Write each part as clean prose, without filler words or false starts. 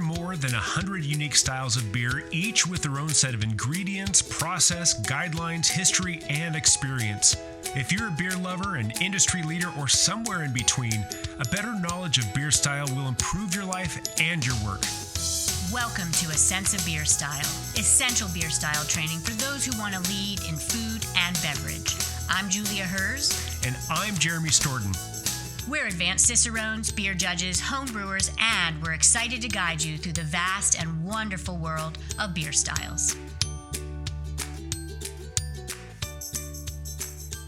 more than 100 unique styles of beer, each with their own set of ingredients, process, guidelines, history, and experience. If you're a beer lover, an industry leader, or somewhere in between, a better knowledge of beer style will improve your life and your work. Welcome to A Sense of Beer Style, essential beer style training for those who want to lead in food and beverage. I'm Julia Herz. And I'm Jeremy Storton. We're advanced Cicerones, beer judges, home brewers, and we're excited to guide you through the vast and wonderful world of beer styles.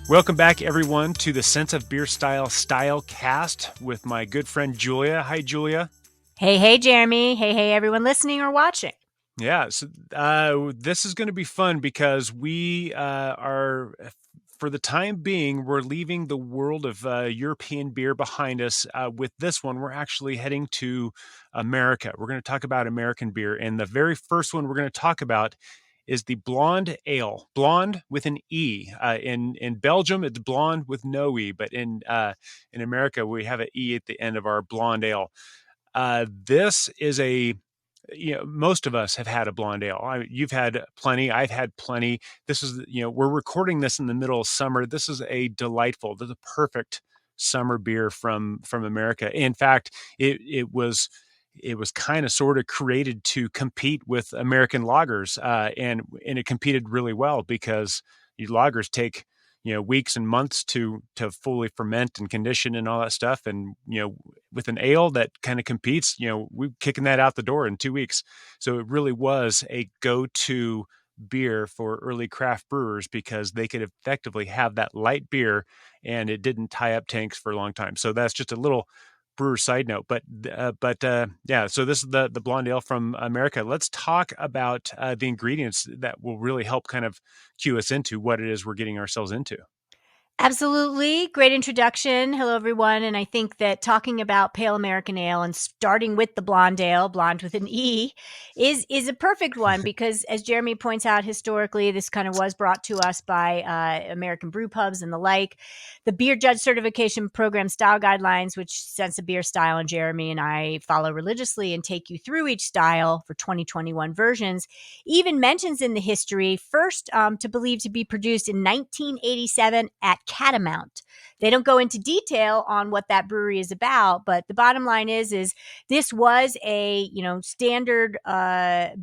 Welcome back, everyone, to the Sense of Beer Style Stylecast with my good friend Julia. Hi, Julia. Hey, Jeremy. Hey, everyone listening or watching. Yeah, so this is going to be fun because we are, for the time being, we're leaving the world of European beer behind us. With this one, we're actually heading to America. We're going to talk about American beer. And the very first one we're going to talk about is the blonde ale. Blonde with an E. In Belgium, it's blonde with no E. But in America, we have an E at the end of our blonde ale. This is most of us have had a blonde ale. You've had plenty. I've had plenty. This is, we're recording this in the middle of summer. This is a perfect summer beer from America. In fact, it was kind of sort of created to compete with American lagers, and it competed really well because these lagers take weeks and months to fully ferment and condition and all that stuff. And, with an ale that kind of competes, we're kicking that out the door in 2 weeks. So it really was a go-to beer for early craft brewers because they could effectively have that light beer and it didn't tie up tanks for a long time. So that's just a little brewer side note, but yeah. So this is the blonde ale from America. Let's talk about the ingredients that will really help kind of cue us into what it is we're getting ourselves into. Absolutely. Great introduction. Hello, everyone. And I think that talking about pale American ale and starting with the blonde ale, blonde with an E, is a perfect one because, as Jeremy points out, historically, this kind of was brought to us by American brew pubs and the like. The Beer Judge Certification Program Style Guidelines, which Sense of Beer Style and Jeremy and I follow religiously and take you through each style for 2021 versions, even mentions in the history first to believe to be produced in 1987 at Catamount. They don't go into detail on what that brewery is about, but the bottom line is this was a standard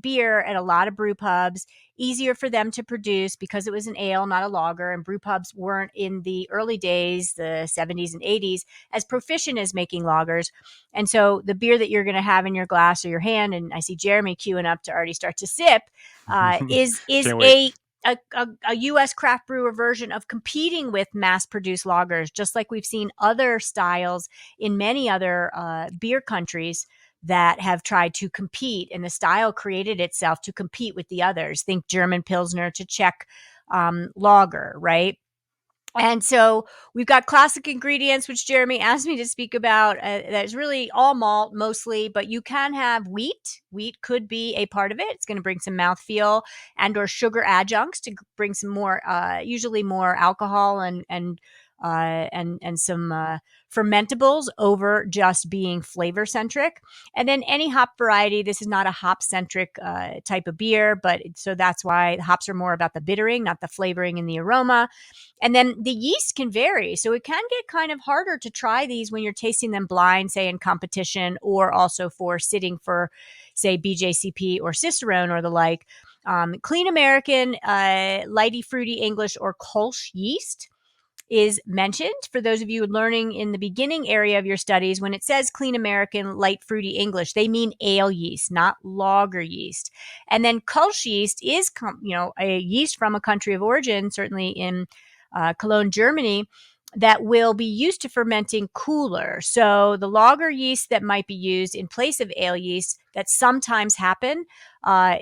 beer at a lot of brew pubs, easier for them to produce because it was an ale, not a lager, and brew pubs weren't in the early days, the 70s and 80s, as proficient as making lagers. And so the beer that you're going to have in your glass or your hand, and I see Jeremy queuing up to already start to sip, is a U.S. craft brewer version of competing with mass-produced lagers, just like we've seen other styles in many other beer countries that have tried to compete, and the style created itself to compete with the others. Think German Pilsner to Czech lager, right? And so we've got classic ingredients, which Jeremy asked me to speak about. That's really all malt mostly, but you can have wheat. Wheat could be a part of it. It's going to bring some mouthfeel and or sugar adjuncts to bring some more, usually more alcohol and some fermentables over just being flavor centric. And then any hop variety. This is not a hop centric type of beer, but so that's why the hops are more about the bittering, not the flavoring and the aroma. And then the yeast can vary. So it can get kind of harder to try these when you're tasting them blind, say in competition, or also for sitting for, say, BJCP or Cicerone or the like. Clean American, lighty, fruity English or Kolsch yeast is mentioned. For those of you learning in the beginning area of your studies, when it says Clean American, light, fruity English, they mean ale yeast, not lager yeast. And then Kolsch yeast is, a yeast from a country of origin, certainly in Cologne, Germany, that will be used to fermenting cooler. So the lager yeast that might be used in place of ale yeast that sometimes happen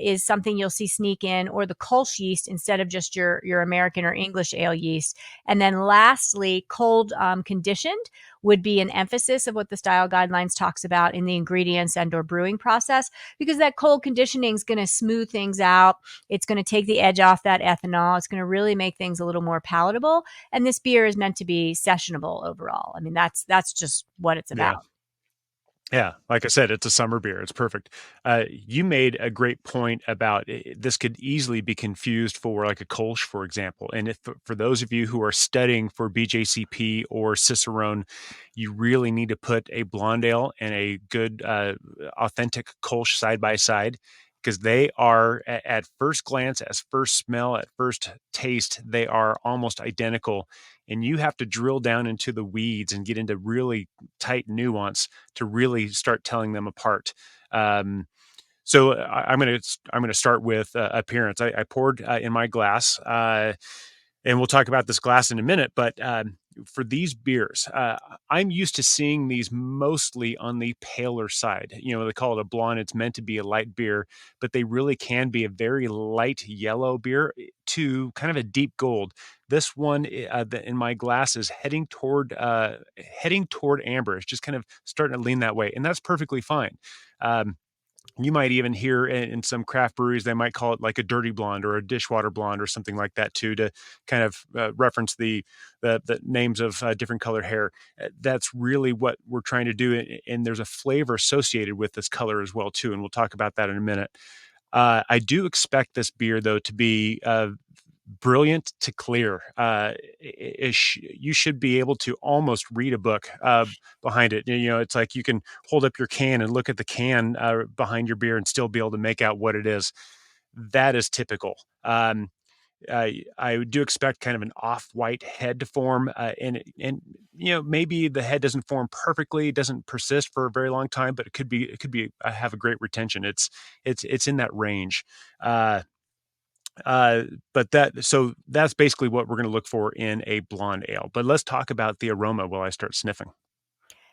is something you'll see sneak in, or the Kolsch yeast instead of just your American or English ale yeast. And then lastly, cold conditioned would be an emphasis of what the style guidelines talks about in the ingredients and or brewing process, because that cold conditioning is going to smooth things out. It's going to take the edge off that ethanol. It's going to really make things a little more palatable. And this beer is meant to be sessionable overall. I mean, that's just what it's about. Yeah, like I said, it's a summer beer. It's perfect. You made a great point about this could easily be confused for like a Kolsch, for example. And if for those of you who are studying for BJCP or Cicerone, you really need to put a blonde ale and a good, authentic Kolsch side by side because they are, at first glance, as first smell, at first taste, they are almost identical. And you have to drill down into the weeds and get into really tight nuance to really start telling them apart. Um, so I'm gonna start with appearance. I poured in my glass, and we'll talk about this glass in a minute. But for these beers, I'm used to seeing these mostly on the paler side. You know, they call it a blonde. It's meant to be a light beer, but they really can be a very light yellow beer to kind of a deep gold. This one in my glass is heading toward amber. It's just kind of starting to lean that way, and that's perfectly fine. Um, you might even hear in some craft breweries, they might call it like a dirty blonde or a dishwater blonde or something like that too, to kind of reference the names of different colored hair. That's really what we're trying to do, and there's a flavor associated with this color as well too, and we'll talk about that in a minute. I do expect this beer though to be brilliant to clear. You should be able to almost read a book behind it. You know, it's like you can hold up your can and look at the can behind your beer and still be able to make out what it is. That is typical. I do expect kind of an off-white head to form, and you know maybe the head doesn't form perfectly, doesn't persist for a very long time, but it could be have a great retention. It's in that range. Uh, but that's basically what we're going to look for in a blonde ale. But let's talk about the aroma while I start sniffing.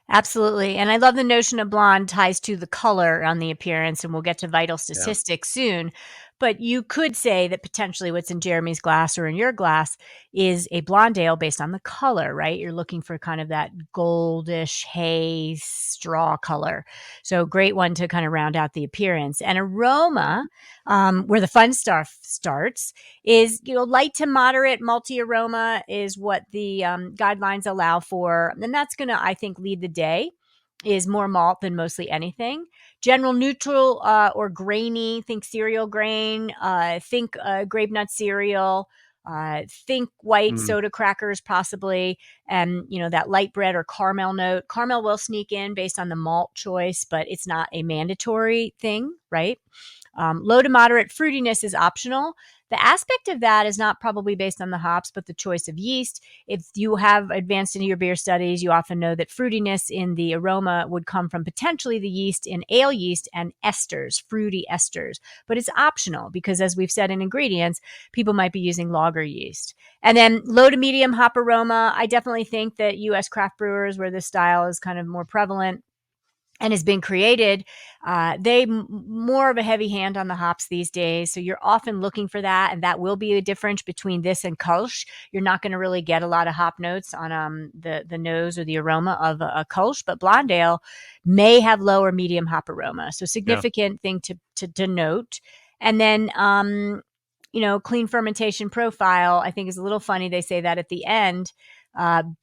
Absolutely. And I love the notion of blonde ties to the color on the appearance, and we'll get to vital Yeah. statistics soon. But you could say that potentially what's in Jeremy's glass or in your glass is a blonde ale based on the color, right? You're looking for kind of that goldish hay straw color. So great one to kind of round out the appearance. And aroma, where the fun stuff starts, is light to moderate multi aroma is what the guidelines allow for, and that's going to, I think, lead the day. Is more malt than mostly anything. General neutral or grainy, think cereal grain, think grape nut cereal, think white Mm, soda crackers possibly, and that light bread or caramel note. Caramel will sneak in based on the malt choice, but it's not a mandatory thing, right? Low to moderate fruitiness is optional. The aspect of that is not probably based on the hops, but the choice of yeast. If you have advanced into your beer studies, you often know that fruitiness in the aroma would come from potentially the yeast in ale yeast and esters, fruity esters. But it's optional because, as we've said in ingredients, people might be using lager yeast. And then low to medium hop aroma. I definitely think that U.S. craft brewers, where this style is kind of more prevalent and has been created, more of a heavy hand on the hops these days. So you're often looking for that, and that will be a difference between this and Kolsch. You're not going to really get a lot of hop notes on the nose or the aroma of a Kolsch, but blonde ale may have low or medium hop aroma. So yeah. significant thing to note. And then clean fermentation profile, I think is a little funny. They say that at the end,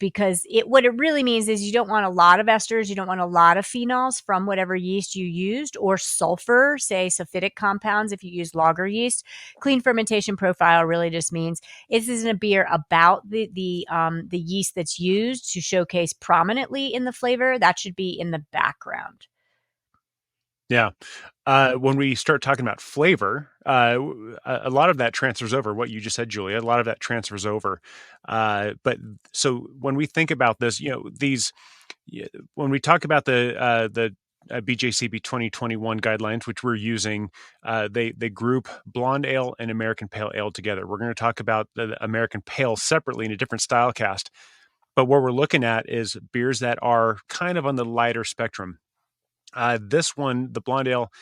because what it really means is you don't want a lot of esters, you don't want a lot of phenols from whatever yeast you used, or sulfur, say sulfitic compounds if you use lager yeast. Clean fermentation profile really just means this isn't a beer about the yeast that's used to showcase prominently in the flavor. That should be in the background. Yeah. When we start talking about flavor, a lot of that transfers over what you just said, Julia. A lot of that transfers over. But so when we think about this, when we talk about the BJCP 2021 guidelines, which we're using, they group blonde ale and American pale ale together. We're going to talk about the American pale separately in a different style cast. But what we're looking at is beers that are kind of on the lighter spectrum. This one, the blonde ale,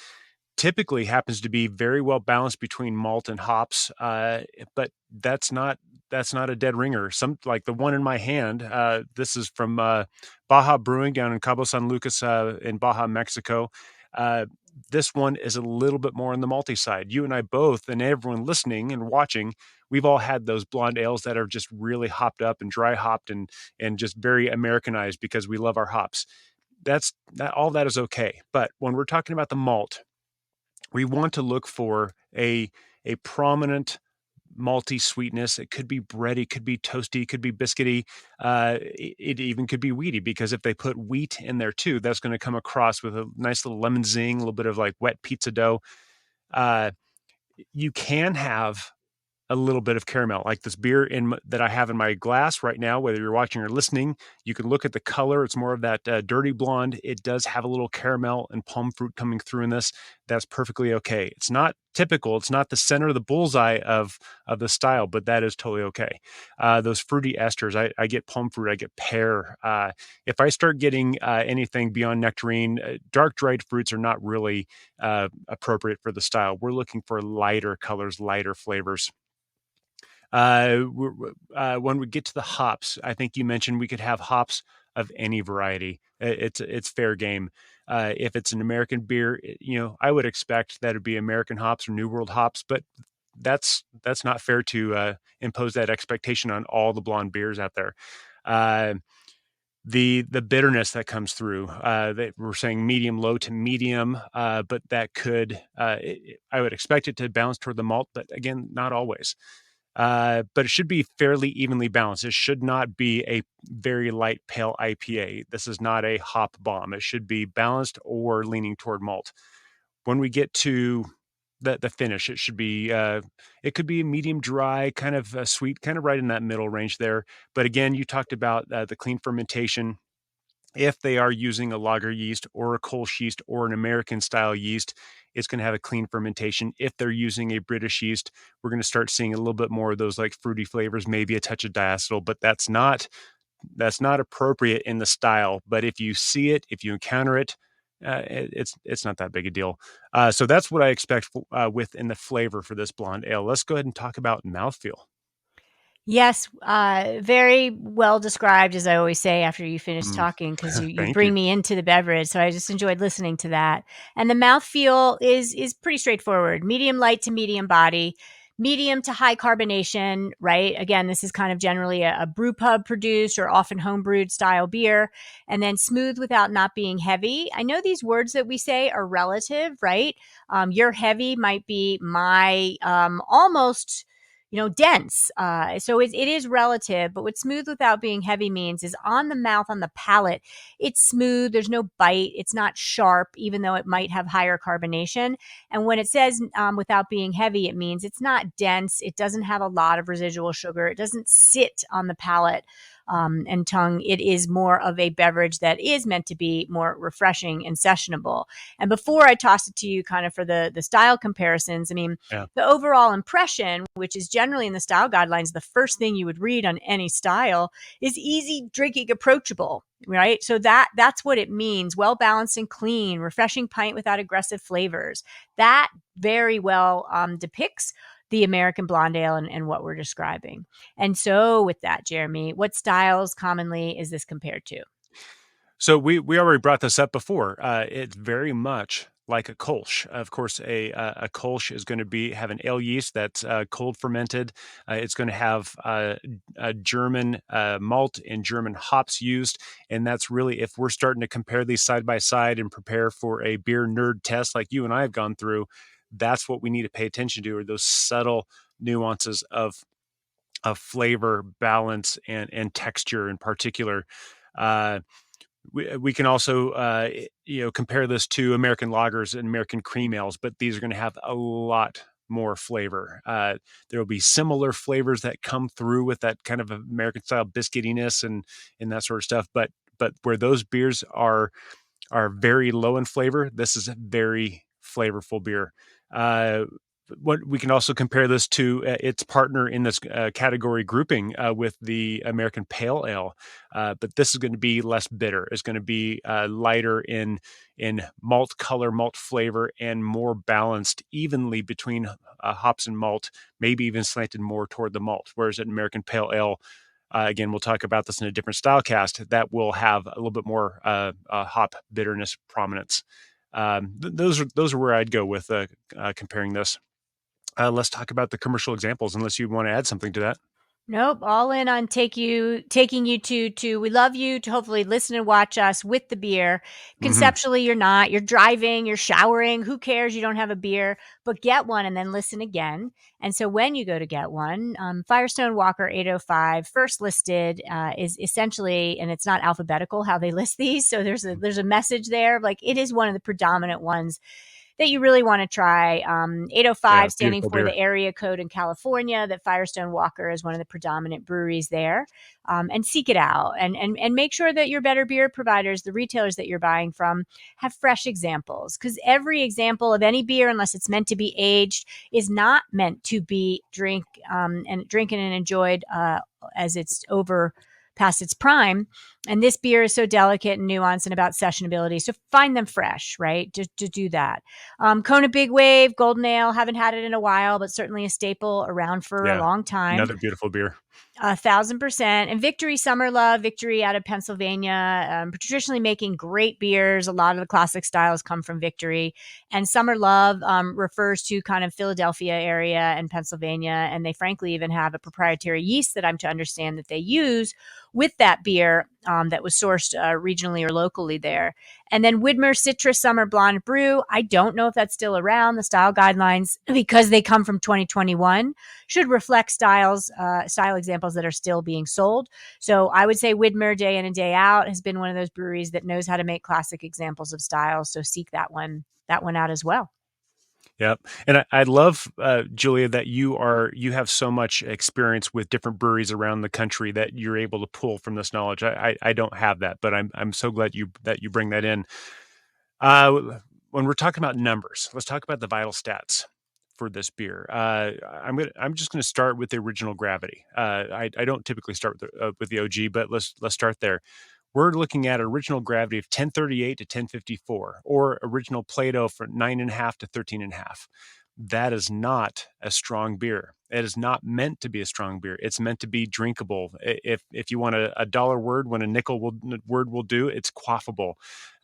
typically happens to be very well balanced between malt and hops, but that's not a dead ringer. Some like the one in my hand. This is from Baja Brewing down in Cabo San Lucas in Baja, Mexico. Uh, this one is a little bit more on the malty side. You and I both, and everyone listening and watching, we've all had those blonde ales that are just really hopped up and dry hopped and just very Americanized because we love our hops. all that is okay. But when we're talking about the malt, we want to look for a prominent malty sweetness. It could be bready, could be toasty, could be biscuity. It even could be wheaty, because if they put wheat in there too, that's going to come across with a nice little lemon zing, a little bit of like wet pizza dough. Uh, you can have a little bit of caramel, like this beer that I have in my glass right now. Whether you're watching or listening, you can look at the color. It's more of that dirty blonde. It does have a little caramel and palm fruit coming through in this. That's perfectly okay. It's not typical. It's not the center of the bullseye of the style, but that is totally okay. Those fruity esters, I get palm fruit, I get pear. If I start getting anything beyond nectarine, dark dried fruits are not really appropriate for the style. We're looking for lighter colors, lighter flavors. When we get to the hops, I think you mentioned we could have hops of any variety. It's fair game. If it's an American beer, I would expect that it'd be American hops or New World hops, but that's not fair to impose that expectation on all the blonde beers out there. Uh, the bitterness that comes through, that we're saying medium low to medium, but that could, I would expect it to bounce toward the malt, but again, not always. But it should be fairly evenly balanced. It should not be a very light pale IPA. This is not a hop bomb. It should be balanced or leaning toward malt. When we get to the finish, it should be it could be a medium dry, kind of sweet, kind of right in that middle range there. But again, you talked about the clean fermentation. If they are using a lager yeast or a Kolsch yeast or an American style yeast, it's going to have a clean fermentation. If they're using a British yeast, we're going to start seeing a little bit more of those like fruity flavors, maybe a touch of diacetyl, but that's not appropriate in the style. But if you see it, if you encounter it, it's not that big a deal. So that's what I expect within the flavor for this blonde ale. Let's go ahead and talk about mouthfeel. Yes, very well described, as I always say after you finish Mm, talking, because you thank bring you. me into the beverage. So I just enjoyed listening to that. And the mouthfeel is pretty straightforward: medium light to medium body, medium to high carbonation. Right. Again, this is kind of generally a brew pub produced or often home brewed style beer, and then smooth without not being heavy. I know these words that we say are relative, right? Your heavy might be my almost dense. So it is relative, but what smooth without being heavy means is on the mouth, on the palate, it's smooth. There's no bite. It's not sharp, even though it might have higher carbonation. And when it says without being heavy, it means it's not dense. It doesn't have a lot of residual sugar. It doesn't sit on the palate and tongue. It is more of a beverage that is meant to be more refreshing and sessionable. And before I toss it to you kind of for the style comparisons, I mean, Yeah. the overall impression, which is generally in the style guidelines, the first thing you would read on any style, is easy drinking, approachable, right? So that's what it means: well balanced and clean, refreshing pint without aggressive flavors. That very well depicts the American blonde ale and what we're describing. And so with that, Jeremy, what styles commonly is this compared to? So we already brought this up before. It's very much like a Kolsch. Of course, a Kolsch is going to have an ale yeast that's cold fermented. It's going to have a German malt and German hops used, and that's really, if we're starting to compare these side by side and prepare for a beer nerd test like you and I have gone through, that's what we need to pay attention to, are those subtle nuances of flavor, balance, and texture in particular. Uh, we can also compare this to American lagers and American cream ales, but these are going to have a lot more flavor. There will be similar flavors that come through with that kind of American style biscuitiness and that sort of stuff. But where those beers are very low in flavor, this is a very flavorful beer. Uh, what we can also compare this to its partner in this category grouping with the American Pale Ale, but this is going to be less bitter. It's going to be lighter in malt color, malt flavor, and more balanced evenly between hops and malt. Maybe even slanted more toward the malt. Whereas an American Pale Ale, again, we'll talk about this in a different style cast, that will have a little bit more hop bitterness prominence. Those are where I'd go with comparing this. Let's talk about the commercial examples, unless you want to add something to that. Nope, all in on taking you to we love you to hopefully listen and watch us with the beer. Hmm. Conceptually, you're not. You're driving, you're showering. Who cares? You don't have a beer, but get one and then listen again. And so when you go to get one, Firestone Walker 805, first listed, is essentially, and it's not alphabetical how they list these. So there's a message there. Like it is one of the predominant ones that you really want to try. Yeah, 805 standing beautiful for beer. the area code in California, that Firestone Walker is one of the predominant breweries there. And seek it out and make sure that your better beer providers, the retailers that you're buying from, have fresh examples. Because every example of any beer, unless it's meant to be aged, is not meant to be drinking and enjoyed as it's over past its prime. And this beer is so delicate and nuanced and about sessionability. So find them fresh, right? To do that. Kona Big Wave, Golden Ale, haven't had it in a while, but certainly a staple around for a Yeah, long time. another beautiful beer. 1,000%. And Victory Summer Love, Victory out of Pennsylvania, traditionally making great beers. A lot of the classic styles come from Victory. And Summer Love refers to kind of Philadelphia area and Pennsylvania. And they frankly even have a proprietary yeast that I'm to understand that they use with that beer that was sourced regionally or locally there. And then Widmer Citrus Summer Blonde Brew. I don't know if that's still around. The style guidelines, because they come from 2021, should reflect style examples that are still being sold. So I would say Widmer, day in and day out, has been one of those breweries that knows how to make classic examples of styles. So seek that one out as well. Yep. And I love, Julia, that you have so much experience with different breweries around the country that you're able to pull from this knowledge. I don't have that, but I'm so glad you bring that in. When we're talking about numbers, let's talk about the vital stats for this beer. I'm just gonna start with the original gravity. I don't typically start with the OG, but let's start there. We're looking at original gravity of 1038 to 1054, or original Plato for 9.5 to 13.5. That is not a strong beer. It is not meant to be a strong beer. It's meant to be drinkable. If you want a dollar word when a word will do, it's quaffable.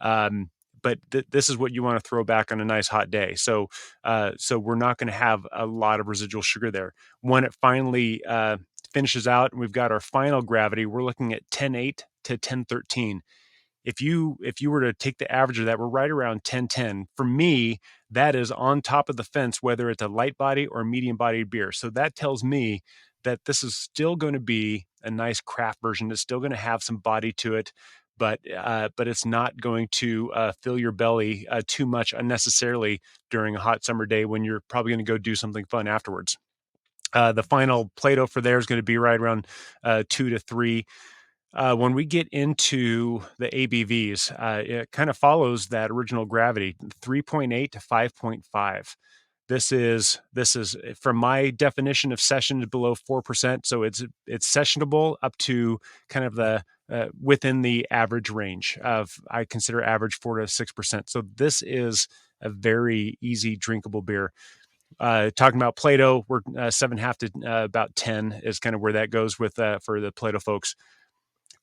Um, but this is what you want to throw back on a nice hot day. So we're not going to have a lot of residual sugar there. When it finally finishes out and we've got our final gravity, we're looking at 10.8 to 10.13. If you were to take the average of that, we're right around 10.10. For me, that is on top of the fence, whether it's a light body or medium bodied beer. So that tells me that this is still going to be a nice craft version. It's still going to have some body to it, but it's not going to fill your belly too much unnecessarily during a hot summer day when you're probably going to go do something fun afterwards. The final Plato for there is going to be right around 2 to 3. When we get into the ABVs, it kind of follows that original gravity, 3.8 to 5.5. This is from my definition of session below 4%. So it's sessionable up to kind of the within the average range of, I consider average 4 to 6%. So this is a very easy drinkable beer. Talking about Plato, we're 7.5 to about 10 is kind of where that goes with for the Plato folks.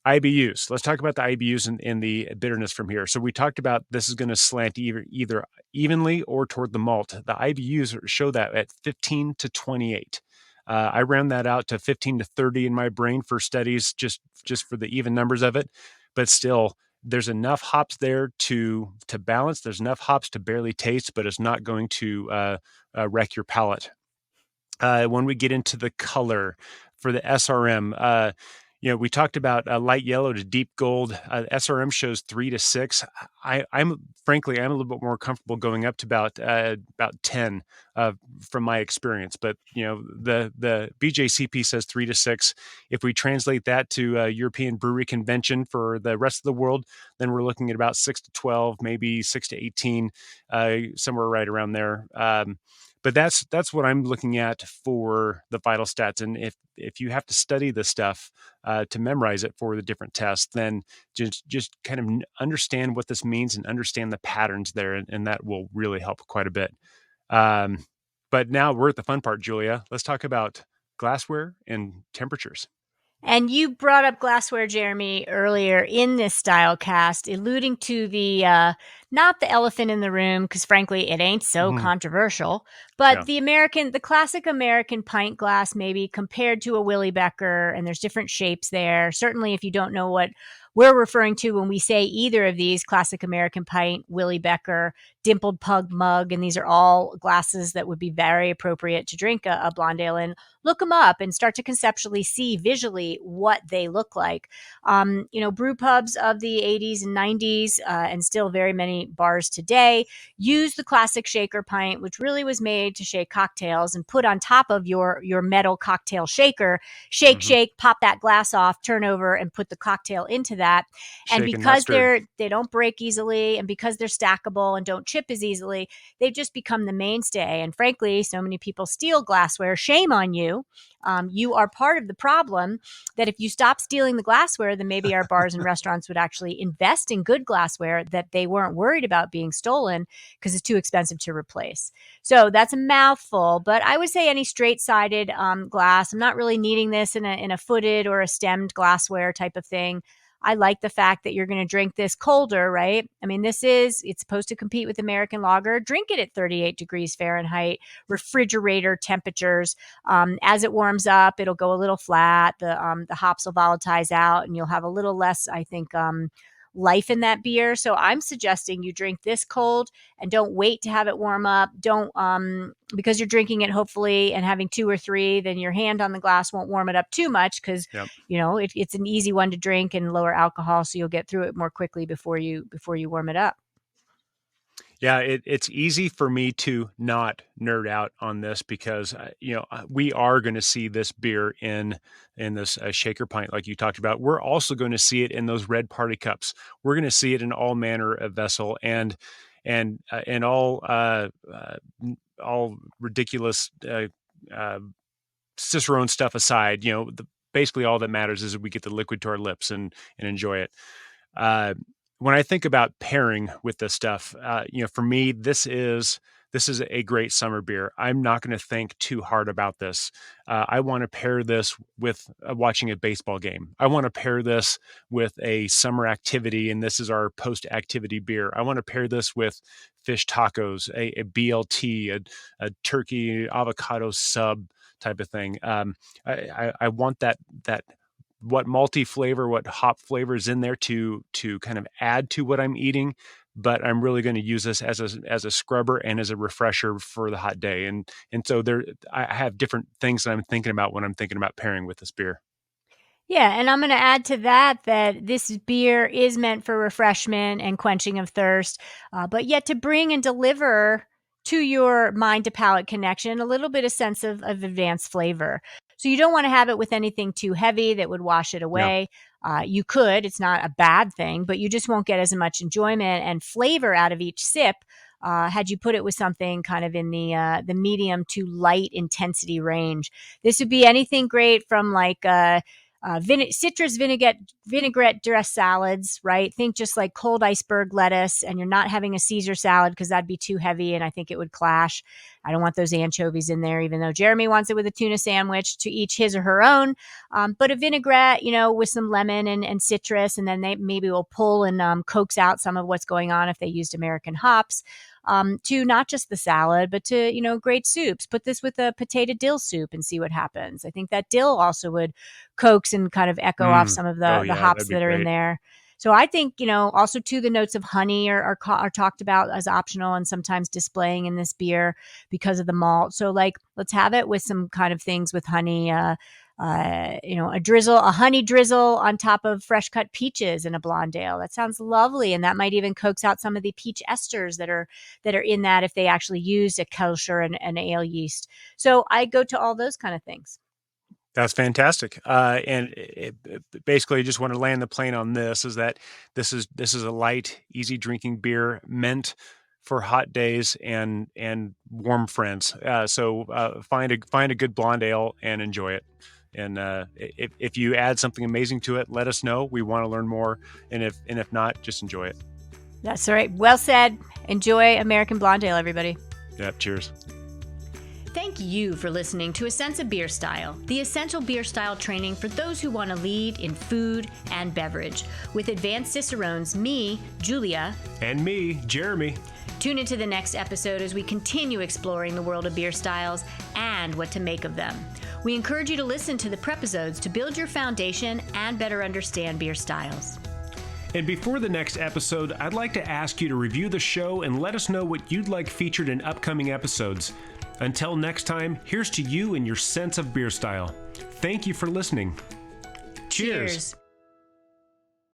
IBUs. Let's talk about the IBUs and the bitterness from here. So we talked about this is going to slant either evenly or toward the malt. The IBUs show that at 15 to 28. I round that out to 15 to 30 in my brain for studies, just for the even numbers of it. But still, there's enough hops there to balance. There's enough hops to barely taste, but it's not going to wreck your palate. When we get into the color for the SRM, we talked about light yellow to deep gold. SRM shows 3 to 6. I'm frankly, I'm a little bit more comfortable going up to about 10 from my experience. But the BJCP says 3 to 6. If we translate that to European Brewery Convention for the rest of the world, then we're looking at about 6 to 12, maybe 6 to 18, somewhere right around there. But that's what I'm looking at for the vital stats. And if you have to study this stuff to memorize it for the different tests, then just kind of understand what this means and understand the patterns there, and that will really help quite a bit. But now we're at the fun part, Julia. Let's talk about glassware and temperatures. And you brought up glassware, Jeremy, earlier in this style cast, alluding to not the elephant in the room, because frankly, it ain't so Mhm. controversial, Yeah. but the classic American pint glass, maybe compared to a Willy Becker, and there's different shapes there. Certainly, if you don't know what we're referring to when we say either of these, classic American pint, Willy Becker, dimpled pug mug, and these are all glasses that would be very appropriate to drink a blonde ale in. Look them up and start to conceptually see visually what they look like. Brew pubs of the 80s and 90s, and still very many bars today, use the classic shaker pint, which really was made to shake cocktails, and put on top of your metal cocktail shaker, shake, Mhm. shake, pop that glass off, turn over, and put the cocktail into that. And Shaken, not because stirred. they don't break easily, and because they're stackable and don't chip as easily, they've just become the mainstay. And frankly, so many people steal glassware. Shame on you. You are part of the problem. That if you stop stealing the glassware, then maybe our bars and restaurants would actually invest in good glassware that they weren't worried about being stolen because it's too expensive to replace. So that's a mouthful, but I would say any straight-sided glass. I'm not really needing this in a footed or a stemmed glassware type of thing. I like the fact that you're going to drink this colder, right? I mean, it's supposed to compete with American lager. Drink it at 38 degrees Fahrenheit, refrigerator temperatures. As it warms up, it'll go a little flat. The hops will volatilize out, and you'll have a little less, I think, life in that beer. So I'm suggesting you drink this cold and don't wait to have it warm up. Don't because you're drinking it hopefully and having two or three, then your hand on the glass won't warm it up too much because Yep. it's an easy one to drink and lower alcohol, so you'll get through it more quickly before you warm it up. Yeah, it's easy for me to not nerd out on this because we are going to see this beer in this shaker pint like you talked about. We're also going to see it in those red party cups. We're going to see it in all manner of vessel and all ridiculous Cicerone stuff aside. Basically all that matters is that we get the liquid to our lips and enjoy it. Uh, when I think about pairing with this stuff, for me, this is a great summer beer. I'm not going to think too hard about this. I want to pair this with watching a baseball game. I want to pair this with a summer activity, and this is our post-activity beer. I want to pair this with fish tacos, a BLT, a turkey avocado sub type of thing. I want that what malty flavor, what hop flavor is in there to kind of add to what I'm eating. But I'm really going to use this as a scrubber and as a refresher for the hot day. And so I have different things that I'm thinking about when I'm thinking about pairing with this beer. Yeah, and I'm going to add to that this beer is meant for refreshment and quenching of thirst, but yet to bring and deliver to your mind to palate connection a little bit of sense of advanced flavor. So you don't want to have it with anything too heavy that would wash it Yeah. away. You could, it's not a bad thing, but you just won't get as much enjoyment and flavor out of each sip. Had you put it with something kind of in the medium to light intensity range, this would be anything great from like citrus vinaigrette dressed salads, right? Think just like cold iceberg lettuce, and you're not having a Caesar salad because that'd be too heavy and I think it would clash. I don't want those anchovies in there, even though Jeremy wants it with a tuna sandwich, to each his or her own. But a vinaigrette, with some lemon and citrus, and then they maybe will pull and coax out some of what's going on if they used American hops. To not just the salad, but to, great soups. Put this with a potato dill soup and see what happens. I think that dill also would coax and kind of echo off some of Oh the yeah, hops that'd be that are in great. there. So I think, also too, the notes of honey are talked about as optional and sometimes displaying in this beer because of the malt. So like, let's have it with some kind of things with honey, a honey drizzle on top of fresh cut peaches in a blonde ale. That sounds lovely. And that might even coax out some of the peach esters that are in that if they actually used a kosher and ale yeast. So I go to all those kind of things. That's fantastic. And basically, I just want to land the plane on this: is that this is a light, easy drinking beer meant for hot days and warm friends. So find a good blonde ale and enjoy it. And if you add something amazing to it, let us know. We want to learn more. And if not, just enjoy it. That's all right. Well said. Enjoy American Blonde Ale, everybody. Yeah. Cheers. Thank Thank you for listening to A Sense of Beer Style, the essential beer style training for those who want to lead in food and beverage. With advanced Cicerones, me, Julia, And me, Jeremy. Tune into the next episode as we continue exploring the world of beer styles and what to make of them. We encourage you to listen to the prepisodes to build your foundation and better understand beer styles. And before the next episode, I'd like to ask you to review the show and let us know what you'd like featured in upcoming episodes. Until next time, here's to you and your sense of beer style. Thank you for listening. Cheers.